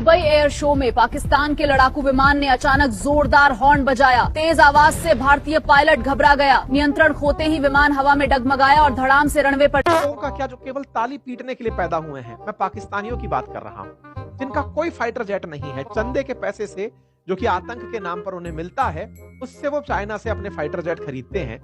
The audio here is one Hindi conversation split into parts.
दुबई एयर शो में पाकिस्तान के लड़ाकू विमान ने अचानक जोरदार हॉर्न बजाया। तेज आवाज से भारतीय पायलट घबरा गया। नियंत्रण खोते ही विमान हवा में डगमगाया और धड़ाम से रनवे पर। लोगों का क्या जो केवल ताली पीटने के लिए पैदा हुए हैं। मैं पाकिस्तानियों की बात कर रहा हूँ जिनका कोई फाइटर जेट नहीं है। चंदे के पैसे से जो कि आतंक के नाम पर उन्हें मिलता है, उससे वो चाइना से अपने फाइटर जेट खरीदते हैं।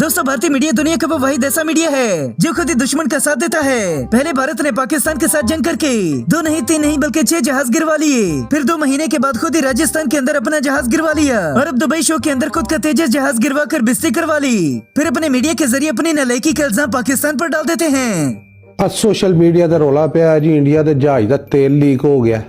दोस्तों, भारतीय मीडिया दुनिया का वो वाहिद ऐसा मीडिया है जो खुद ही दुश्मन का साथ देता है। पहले भारत ने पाकिस्तान के साथ जंग करके 2 नहीं 3 नहीं बल्कि 6 जहाज गिरवा लिए। फिर 2 महीने के बाद खुद ही राजस्थान के अंदर अपना जहाज गिरवा लिया और अब दुबई शो के अंदर खुद का तेजस जहाज गिरवा कर बिस्ती करवा ली। फिर अपने मीडिया के जरिए अपनी नालायकी का इल्जाम पाकिस्तान पर डाल देते हैं। सोशल मीडिया ਦਾ ਰੌਲਾ ਪਿਆ ਜੀ, ਇੰਡੀਆ ਦੇ ਜਹਾਜ਼ ਦਾ ਤੇਲ ਲੀਕ ਹੋ ਗਿਆ।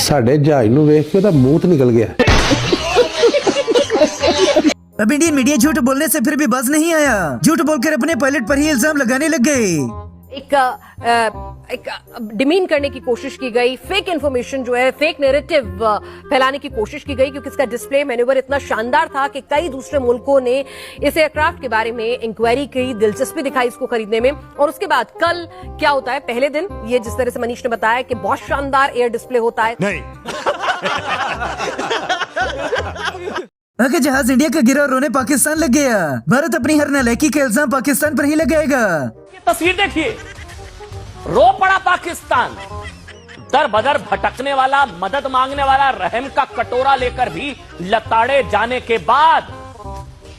ਸਾਡੇ ਜਹਾਜ਼ ਨੂੰ ਵੇਖ ਕੇ ਉਹਦਾ ਮੂੰਹ ਨਿਕਲ ਗਿਆ। अब इंडियन मीडिया झूठ बोलने से फिर भी बाज नहीं आया। झूठ बोलकर अपने पायलट पर ही इल्जाम लगाने लग गए। एक डिमीन करने की कोशिश की गई, फेक इन्फॉर्मेशन जो है, फेक नैरेटिव फैलाने की कोशिश की गई, क्योंकि इसका डिस्प्ले मैन्यूवर इतना शानदार था कि कई दूसरे मुल्कों ने इस एयरक्राफ्ट के बारे में इंक्वायरी की, दिलचस्पी दिखाई इसको खरीदने में। और उसके बाद कल क्या होता है, पहले दिन ये जिस तरह से मनीष ने बताया कि बहुत शानदार एयर डिस्प्ले होता है। नहीं। अगर जहाज इंडिया का गिरा और रोने पाकिस्तान लग गया। भारत अपनी हर नालायकी का इल्जाम पाकिस्तान पर ही लगाएगा। ये तस्वीर देखिए, रो पड़ा पाकिस्तान। दर बदर भटकने वाला, मदद मांगने वाला, रहम का कटोरा लेकर भी लताड़े जाने के बाद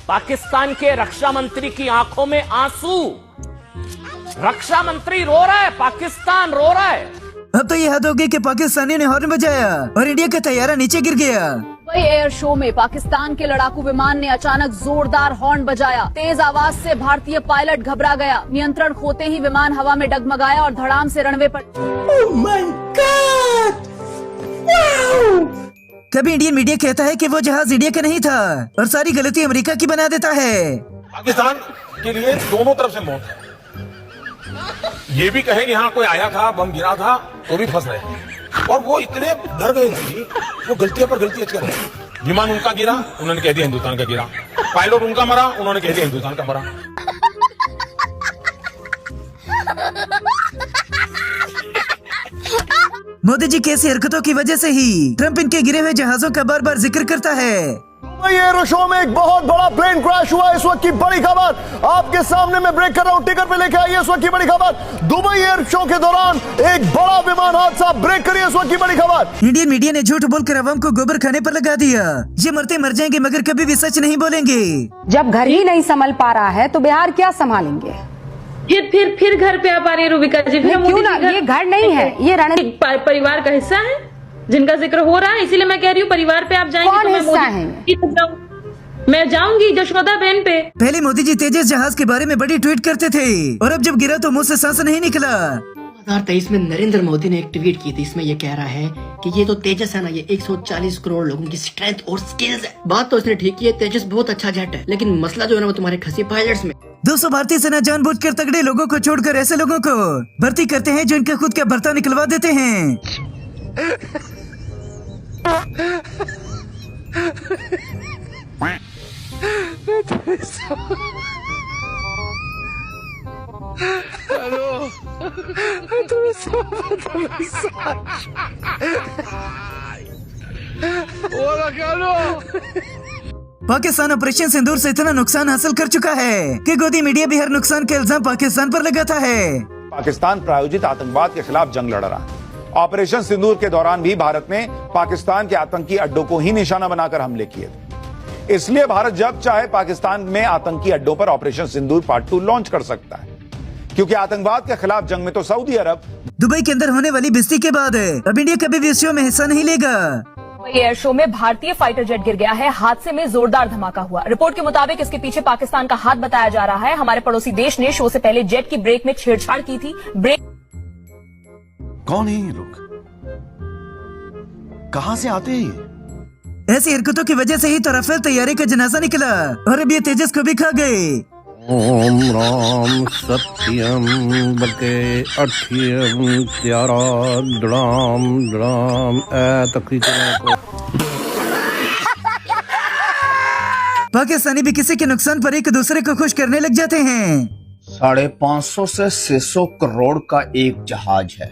पाकिस्तान के रक्षा मंत्री की आंखों में आंसू। रक्षा मंत्री रो रहा है, पाकिस्तान रो रहा है। अब तो ये हद हो गई कि पाकिस्तानियों ने हॉर्न बजाया और इंडिया का तैयारा नीचे गिर गया। दुबई एयर शो में पाकिस्तान के लड़ाकू विमान ने अचानक जोरदार हॉर्न बजाया। तेज आवाज से भारतीय पायलट घबरा गया। नियंत्रण खोते ही विमान हवा में डगमगाया और धड़ाम से रनवे पर। Oh my God! Wow! कभी इंडियन मीडिया कहता है कि वो जहाज इंडिया का नहीं था और सारी गलती अमेरिका की बना देता है। पाकिस्तान के लिए दोनों तरफ से मौत है। ये भी कहे कि हाँ कोई आया था, बम गिरा था, तो भी फंस रहे। और वो इतने डर गए थे, वो गलतियों पर गलती कर रहे। विमान उनका गिरा, उन्होंने कह दिया हिंदुस्तान का गिरा। पायलट उनका मरा, उन्होंने कह दिया हिंदुस्तान का मरा। मोदी जी की ऐसी हरकतों की वजह से ही ट्रंप इनके गिरे हुए जहाजों का बार बार जिक्र करता है। दुबई एयर शो में एक बहुत बड़ा प्लेन क्रैश हुआ। इस वक्त की बड़ी खबर आपके सामने मैं ब्रेक कर रहा हूं, टिकर पे लेके आइए। इस वक्त की बड़ी खबर, दुबई एयर शो के दौरान एक बड़ा विमान हादसा। ब्रेक करिए, इस वक्त की बड़ी खबर। इंडियन मीडिया ने झूठ बोलकर अवाम को गोबर खाने पर लगा दिया। ये मरते मर जाएंगे मगर कभी भी सच नहीं बोलेंगे। जब घर ही नहीं संभल पा रहा है तो बिहार क्या संभालेंगे? फिर घर पे आप आ रही रुबिका जी। क्यों ना, ये घर नहीं है, ये परिवार का हिस्सा है जिनका जिक्र हो रहा है, इसीलिए मैं कह रही हूँ परिवार पे आप जाएंगे तो मैं मोदी मैं जाऊंगी यशोदा बहन पे। पहले मोदी जी तेजस जहाज के बारे में बड़ी ट्वीट करते थे और अब जब गिरा तो मुंह से सांस नहीं निकला। 2023 में नरेंद्र मोदी ने एक ट्वीट की थी, इसमें ये कह रहा है कि ये तो तेजस है ना, ये 140 करोड़ लोगों की स्ट्रेंथ और स्किल्स है। बात तो इसने ठीक की है, तेजस बहुत अच्छा जेट है, लेकिन मसला जो है ना वो तुम्हारे खसी पायलट्स में। 200 भारतीय सेना जानबूझकर तगड़े लोगों को छोड़कर ऐसे लोगों को भर्ती करते हैं जो इनका खुद का भर्ता निकलवा देते हैं। पाकिस्तान ऑपरेशन सिंदूर से इतना नुकसान हासिल कर चुका है कि गोदी मीडिया भी हर नुकसान का इल्जाम पाकिस्तान पर लगाता है। पाकिस्तान प्रायोजित आतंकवाद के खिलाफ जंग लड़ रहा है। ऑपरेशन सिंदूर के दौरान भी भारत ने पाकिस्तान के आतंकी अड्डों को ही निशाना बनाकर हमले किए थे। इसलिए भारत जब चाहे पाकिस्तान में आतंकी अड्डों पर ऑपरेशन सिंदूर पार्ट 2 लॉन्च कर सकता है, क्योंकि आतंकवाद के खिलाफ जंग में तो सऊदी अरब। दुबई के अंदर होने वाली बिस्ती के बाद अब इंडिया कभी भी इस शो में हिस्सा नहीं लेगा। दुबई एयर शो में भारतीय फाइटर जेट गिर गया है। हादसे में जोरदार धमाका हुआ। रिपोर्ट के मुताबिक इसके पीछे पाकिस्तान का हाथ बताया जा रहा है। हमारे पड़ोसी देश ने शो से पहले जेट की ब्रेक में छेड़छाड़ की थी। ब्रेक कौन है ये लोग, कहां से आते हैं? ऐसी हरकतों की वजह से ही तो राफेल तैयारी का जनाजा निकला और अब ये तेजस को भी खा गए। ओम राम सत्यम बल्कि अठ्यम त्यारा द्राम द्राम को। पाकिस्तानी भी किसी के नुकसान पर एक दूसरे को खुश करने लग जाते हैं। 550 से 600 करोड़ का एक जहाज है।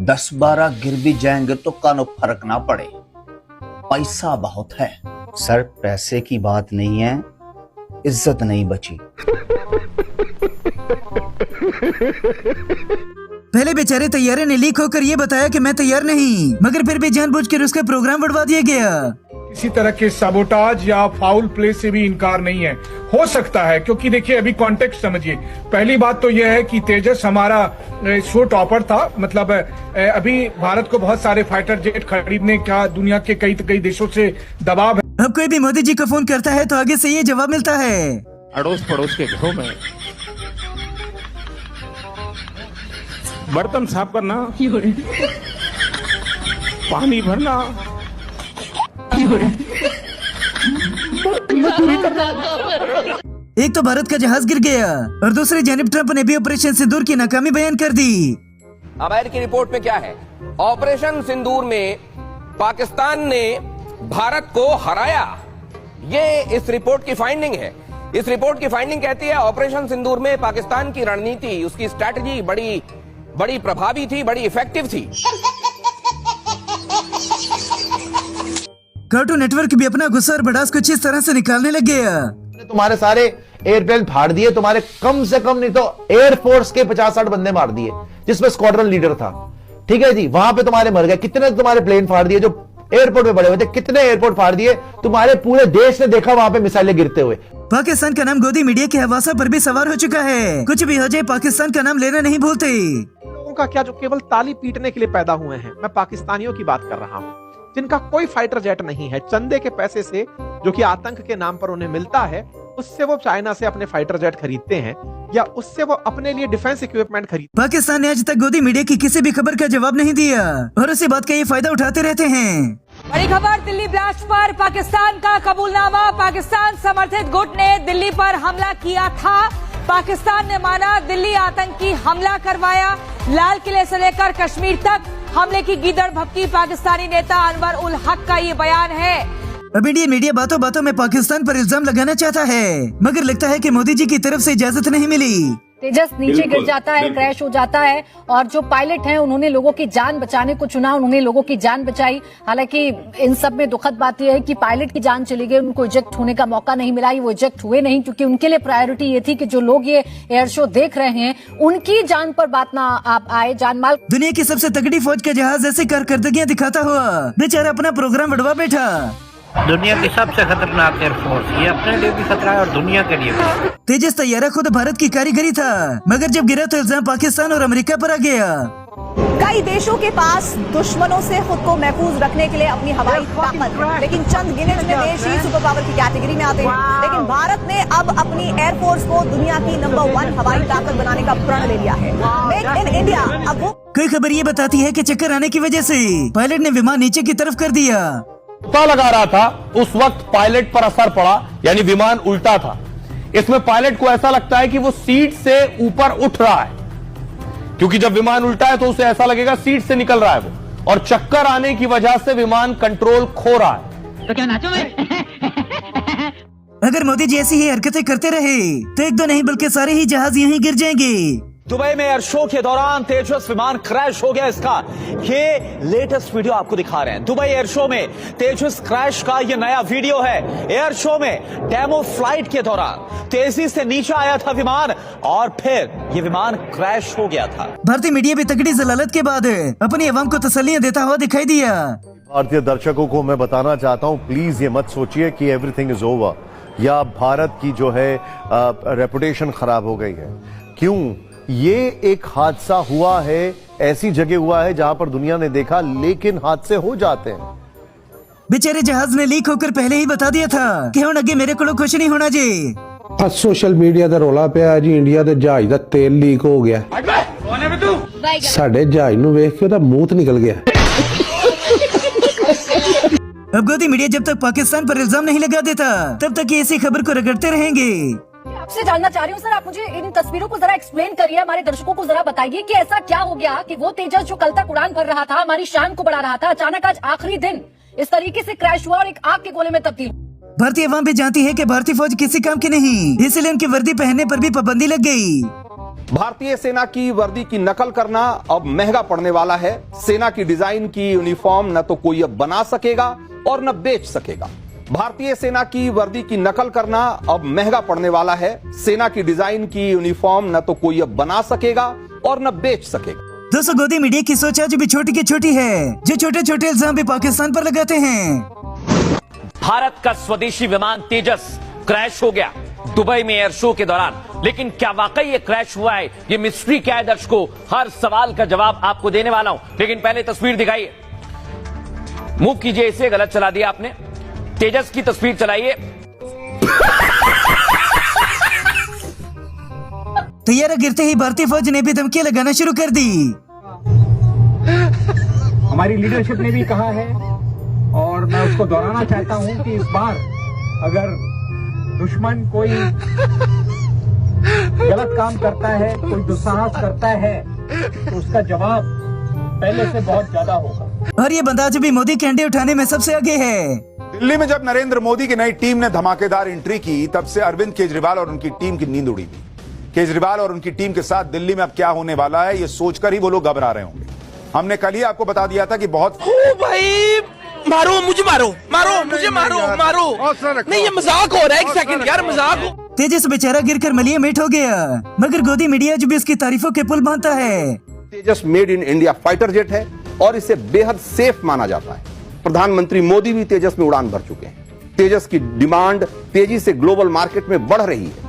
10-12 गिर भी जाएंगे तो कानो फर्क ना पड़े, पैसा बहुत है। सर पैसे की बात नहीं है, इज्जत नहीं बची। पहले बेचारे तैयारी ने लीक होकर ये बताया कि मैं तैयार नहीं, मगर फिर भी जानबूझकर उसका प्रोग्राम बढ़वा दिया गया। किसी तरह के साबोटाज या फाउल प्ले से भी इनकार नहीं है, हो सकता है, क्योंकि देखिए अभी कॉन्टेक्स्ट समझिए। पहली बात तो यह है कि तेजस हमारा शो टॉपर था, मतलब अभी भारत को बहुत सारे फाइटर जेट खरीदने का दुनिया के कई देशों से दबाव है। अब कोई भी मोदी जी को फोन करता है तो आगे से ये जवाब मिलता है, अड़ोस पड़ोस के घरों में बर्तन साफ करना, पानी भरना, एक तो भारत का जहाज गिर गया और दूसरी जानिब ट्रंप ने भी ऑपरेशन सिंदूर की नाकामी बयान कर दी। अमेरिकी रिपोर्ट में क्या है? ऑपरेशन सिंदूर में पाकिस्तान ने भारत को हराया, ये इस रिपोर्ट की फाइंडिंग है। इस रिपोर्ट की फाइंडिंग कहती है ऑपरेशन सिंदूर में पाकिस्तान की रणनीति, उसकी स्ट्रैटेजी बड़ी प्रभावी थी, बड़ी इफेक्टिव थी। कार्टून नेटवर्क भी अपना गुस्सा और भड़ास कुछ इस तरह से निकालने लग गया। तुम्हारे सारे एयरप्लेन फाड़ दिए, तुम्हारे कम से कम नहीं तो एयरफोर्स के 50-60 बंदे मार दिए, जिसमें स्क्वाड्रन लीडर था। ठीक है जी, वहां पे तुम्हारे मर गए। कितने तुम्हारे प्लेन फाड़ दिए जो एयरपोर्ट में बड़े हुए थे, कितने एयरपोर्ट फाड़ दिए, तुम्हारे पूरे देश ने देखा वहां पे मिसाइलें गिरते हुए। पाकिस्तान का नाम गोदी मीडिया के हवासा पर भी सवार हो चुका है। कुछ भी हो जाए पाकिस्तान का नाम लेना नहीं भूलते। लोगों का क्या जो केवल ताली पीटने के लिए पैदा हुए हैं। मैं पाकिस्तानियों की बात कर रहा हूँ, जिनका कोई फाइटर जेट नहीं है। चंदे के पैसे से, जो कि आतंक के नाम पर उन्हें मिलता है, उससे वो चाइना से अपने फाइटर जेट खरीदते हैं या उससे वो अपने लिए डिफेंस इक्विपमेंट खरीदते। पाकिस्तान ने आज तक गोदी मीडिया की किसी भी खबर का जवाब नहीं दिया और उसी बात का ये फायदा उठाते रहते हैं। बड़ी खबर, दिल्ली ब्लास्ट पर पाकिस्तान का कबूलनामा। पाकिस्तान समर्थित गुट ने दिल्ली पर हमला किया था। पाकिस्तान ने माना दिल्ली आतंकी हमला करवाया। लाल किले से लेकर कश्मीर तक हमले की गीदड़ भभकी पाकिस्तानी नेता अनवर उल हक का ये बयान है। अब इंडियन मीडिया बातों बातों में पाकिस्तान पर इल्जाम लगाना चाहता है, मगर लगता है कि मोदी जी की तरफ से इजाजत नहीं मिली। तेजस नीचे गिर जाता है, क्रैश हो जाता है और जो पायलट हैं उन्होंने लोगों की जान बचाने को चुना, उन्होंने लोगों की जान बचाई। हालांकि इन सब में दुखद बात यह है कि पायलट की जान चली गई, उनको इजेक्ट होने का मौका नहीं मिला। वो इजेक्ट हुए नहीं क्योंकि उनके लिए प्रायोरिटी ये थी कि जो लोग ये एयर शो देख रहे हैं उनकी जान पर बात ना आप आए, जान माल। दुनिया की सबसे तगड़ी फौज का जहाज ऐसी कारकर्दगियां दिखाता हुआ बेचारा अपना प्रोग्राम बढ़वा बैठा। दुनिया की सबसे खतरनाक एयरफोर्स, ये अपने लिए भी खतरा है और दुनिया के लिए भी। तेजस तैयारा खुद भारत की कारीगरी था, मगर जब गिरा तो इल्जाम पाकिस्तान और अमेरिका पर आ गया। कई देशों के पास दुश्मनों से खुद को महफूज रखने के लिए अपनी हवाई ताकत है, लेकिन चंद गिने चुने देश ही सुपर पावर की कैटेगरी में आते हैं। लेकिन भारत ने अब अपनी एयरफोर्स को दुनिया की नंबर 1 हवाई ताकत बनाने का प्रण ले लिया है। Make in India. अब वो कोई खबर ये बताती है कि चक्कर आने की वजह से पायलट ने विमान नीचे की तरफ कर दिया। पता लगा रहा था, उस वक्त पायलट पर असर पड़ा, यानी विमान उल्टा था। इसमें पायलट को ऐसा लगता है कि वो सीट से ऊपर उठ रहा है, क्योंकि जब विमान उल्टा है तो उसे ऐसा लगेगा सीट से निकल रहा है वो, और चक्कर आने की वजह से विमान कंट्रोल खो रहा है। तो क्या नाचो मैं? अगर मोदी जी ऐसी ही हरकतें करते रहे तो एक दो नहीं बल्कि सारे ही जहाज यहीं गिर जाएंगे। दुबई में एयर शो के दौरान तेजस विमान क्रैश हो गया। इसका ये लेटेस्ट वीडियो आपको दिखा रहे हैं। दुबई एयर शो में तेजस क्रैश का ये नया वीडियो है। एयर शो में डेमो फ्लाइट के दौरान तेजी से नीचे आया था विमान और फिर ये विमान क्रैश हो गया था। भारतीय मीडिया भी तगड़ी जलालत के बाद अपनी आवाम को तसल्लियां देता हुआ दिखाई दिया। भारतीय दर्शकों को मैं बताना चाहता हूं, प्लीज ये मत सोचिए कि एवरीथिंग इज ओवर या भारत की जो है रेपुटेशन खराब हो गई है। क्यों? ये एक हादसा हुआ है, ऐसी जगह हुआ है जहां पर दुनिया ने देखा, लेकिन हादसे हो जाते हैं। बेचारे जहाज ने लीक होकर पहले ही बता दिया था कि हुण अगे मेरे को कुछ नहीं होना जी। आज सोशल मीडिया ਦਾ ਰੌਲਾ ਪਿਆ ਜੀ, ਇੰਡੀਆ ਦੇ ਜਹਾਜ਼ ਦਾ ਤੇਲ ਲੀਕ ਹੋ ਗਿਆ। ਸਾਡੇ ਜਹਾਜ਼ ਨੂੰ ਵੇਖ ਕੇ ਉਹਦਾ ਮੂੰਹ ਨਿਕਲ ਗਿਆ। अब गोदी मीडिया जब तक पाकिस्तान पर इल्जाम नहीं लगा देता तब तक ये इसी खबर को रगड़ते रहेंगे। आपसे जानना चाह रही हूँ सर, आप मुझे इन तस्वीरों को जरा एक्सप्लेन करिए, हमारे दर्शकों को जरा बताइए कि ऐसा क्या हो गया कि वो तेजस जो कल तक उड़ान भर रहा था, हमारी शान को बढ़ा रहा था, अचानक आज आखिरी दिन इस तरीके से क्रैश हुआ और एक आग के गोले में तब्दील। भारतीय अवाम भी जानती है कि भारतीय फौज किसी काम की नहीं, इसलिए उनकी वर्दी पहनने पर भी पाबंदी लग गई। भारतीय सेना की वर्दी की नकल करना अब महंगा पड़ने वाला है। सेना की डिजाइन की यूनिफॉर्म न तो कोई अब बना सकेगा और न बेच सकेगा। भारतीय सेना की वर्दी की नकल करना अब महंगा पड़ने वाला है। सेना की डिजाइन की यूनिफॉर्म न तो कोई अब बना सकेगा और न बेच सकेगा। दोस्तों, गोदी मीडिया की सोच आज भी छोटी की छोटी है, जो छोटे छोटे इल्जाम भी पाकिस्तान पर लगाते हैं। भारत का स्वदेशी विमान तेजस क्रैश हो गया दुबई में एयर शो के दौरान। लेकिन क्या वाकई ये क्रैश हुआ है? ये मिस्ट्री क्या है दर्शकों? हर सवाल का जवाब आपको देने वाला हूं, लेकिन पहले तस्वीर दिखाइए। मूव कीजिए इसे, गलत चला दिया आपने। तेजस की तस्वीर चलाइए। तैयारा गिरते ही भारतीय फौज ने भी धमकियां लगाना शुरू कर दी। हमारी लीडरशिप ने भी कहा है और मैं उसको दोहराना चाहता हूं कि इस बार अगर दुश्मन कोई गलत काम करता है, कोई दुस्साहस करता है, तो उसका जवाब पहले से बहुत ज्यादा होगा। और ये बंदा आज भी मोदी के अंडे उठाने में सबसे आगे है। दिल्ली में जब नरेंद्र मोदी की नई टीम ने धमाकेदार एंट्री की, तब से अरविंद केजरीवाल और उनकी टीम की नींद उड़ी थी। केजरीवाल और उनकी टीम के साथ दिल्ली में अब क्या होने वाला है, ये सोचकर ही वो लोग घबरा रहे होंगे। हमने कल ही आपको बता दिया था कि बहुत भाई मारो मुझे, मारो मुझे, मारो नहीं, ये मजाक हो रहा है। एक सेकंड यार, मजाक हो। तेजस बेचारा गिरकर मलिया मेट हो गया, मगर गोदी मीडिया जो भी उसकी तारीफों के पुल बांधता है। Tejas made in India fighter jet है और इसे बेहद सेफ माना जाता है। प्रधानमंत्री मोदी भी तेजस में उड़ान भर चुके हैं। तेजस की डिमांड तेजी से ग्लोबल मार्केट में बढ़ रही है।